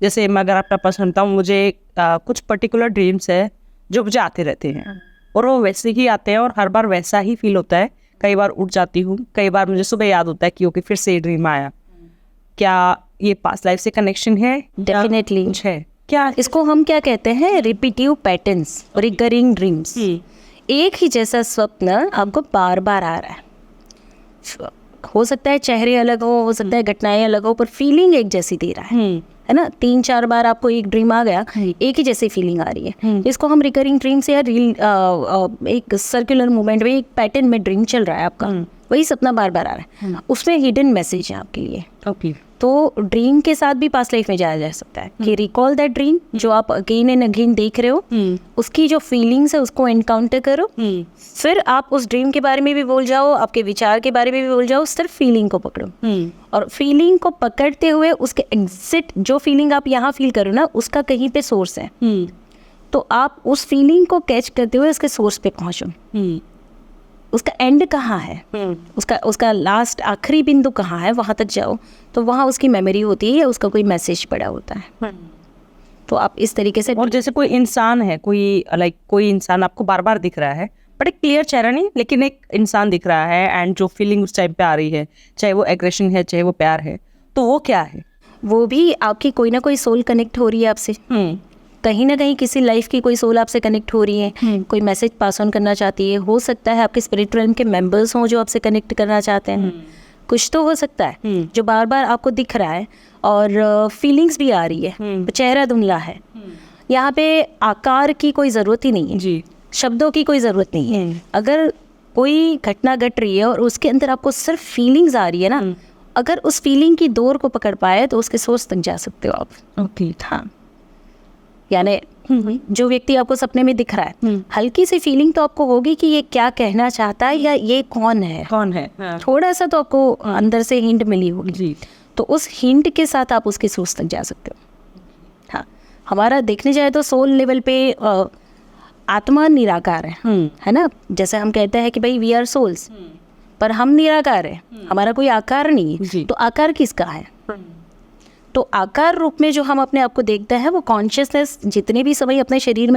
जैसे मैं अगर आपका पर्सन बताऊँ, मुझे कुछ पर्टिकुलर ड्रीम्स है जो मुझे आते रहते हैं और वो वैसे ही आते हैं और हर बार वैसा ही फील होता है। कई बार उठ जाती हूँ, कई बार मुझे सुबह याद होता है कि ओके फिर से ये ड्रीम आया। क्या ये पास्ट लाइफ से कनेक्शन है? डेफिनेटली कुछ है क्या? इसको हम क्या कहते हैं, रिपीटिव पैटर्न्स, रिकरिंग ड्रीम्स। एक ही जैसा स्वप्न आपको बार बार आ रहा है। हो सकता है चेहरे अलग हो सकता है घटनाएं अलग हो, पर फीलिंग एक जैसी दे रहा है ना। 3-4 बार आपको एक ड्रीम आ गया, एक ही जैसी फीलिंग आ रही है। इसको हम रिकरिंग ड्रीम से, या एक सर्कुलर मूवमेंट में, एक पैटर्न में ड्रीम चल रहा है आपका, वही सपना बार बार आ रहा है, उसमें हिडन मैसेज है आपके लिए। ओके। तो ड्रीम के साथ भी पास्ट लाइफ में जाया जा सकता है कि रिकॉल दैट ड्रीम जो आप अगेन एंड अगेन देख रहे हो, उसकी जो फीलिंग्स है उसको एनकाउंटर करो, फिर आप उस ड्रीम के बारे में भी भूल जाओ, आपके विचार के बारे में भी भूल जाओ, सिर्फ फीलिंग को पकड़ो। और फीलिंग को पकड़ते हुए उसके एग्जिट, जो फीलिंग आप यहाँ फील करो ना, उसका कहीं पे सोर्स है, तो आप उस फीलिंग को कैच करते हुए उसके सोर्स पे पहुँचो। उसका एंड कहाँ है, उसका लास्ट आखिरी बिंदु कहाँ है, वहाँ तक जाओ, तो वहाँ उसकी मेमोरी होती है या उसका कोई मैसेज पड़ा होता है। तो आप इस तरीके से, और जैसे कोई इंसान है, कोई इंसान आपको बार बार दिख रहा है, बट एक क्लियर चेहरा नहीं, लेकिन एक इंसान दिख रहा है, एंड जो फीलिंग उस टाइम पे आ रही है, चाहे वो एग्रेशन है चाहे वो प्यार है, तो वो क्या है? वो भी आपकी कोई ना कोई सोल कनेक्ट हो रही है आपसे। कहीं ना कहीं किसी लाइफ की कोई सोल आपसे कनेक्ट हो रही है, कोई मैसेज पास ऑन करना चाहती है। हो सकता है आपके स्पिरिट realm के मेंबर्स हों जो आपसे कनेक्ट करना चाहते हैं, कुछ तो हो सकता है जो बार बार आपको दिख रहा है और फीलिंग्स भी आ रही है, चेहरा धुंधला है। यहाँ पे आकार की कोई ज़रूरत ही नहीं है जी, शब्दों की कोई ज़रूरत नहीं है। अगर कोई घटना घट रही है और उसके अंदर आपको सिर्फ फीलिंग्स आ रही है ना, अगर उस फीलिंग की डोर को पकड़ पाए तो उसके सोर्स तक जा सकते हो आप। ओके। हाँ, यानी जो व्यक्ति आपको सपने में दिख रहा है, हल्की सी फीलिंग तो आपको होगी कि ये क्या कहना चाहता है या ये कौन है। हाँ। थोड़ा सा तो आपको अंदर से हिंट मिली होगी जी। तो उस हिंट के साथ आप उसके सोर्स तक जा सकते हो। हाँ, हमारा देखने जाए तो सोल लेवल पे आत्मा निराकार है ना। जैसे हम कहते हैं कि भाई वी आर सोल्स, पर हम निराकार है, हमारा कोई आकार नहीं है। तो आकार किसका है? तो आकार रूप में जो हम अपने आप को देखते हैं, वो कॉन्शियसनेस जितने भी समय अपने शरीर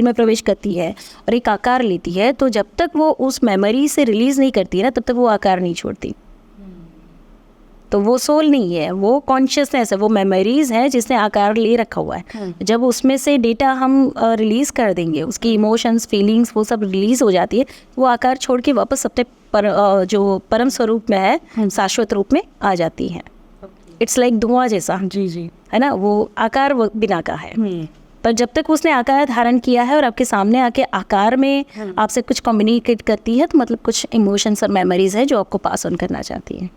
में प्रवेश करती है और एक आकार लेती है, तो जब तक वो उस मेमोरी से रिलीज नहीं करती है ना, तब तक वो आकार नहीं छोड़ती। तो वो सोल नहीं है, वो कॉन्शियसनेस है, वो मेमोरीज है जिसने आकार ले रखा हुआ है। जब उसमें से डेटा हम रिलीज कर देंगे, उसकी इमोशंस, फीलिंग्स, वो सब रिलीज हो जाती है, वो आकार छोड़ के वापस अपने जो परम स्वरूप में है, शाश्वत रूप में आ जाती है। इट्स लाइक धुआं जैसा। जी है ना, वो आकार बिना का है। पर जब तक उसने आकार धारण किया है और आपके सामने आके आकार में आपसे कुछ कम्युनिकेट करती है, तो मतलब कुछ इमोशंस और मेमोरीज है जो आपको पास ऑन करना चाहती है।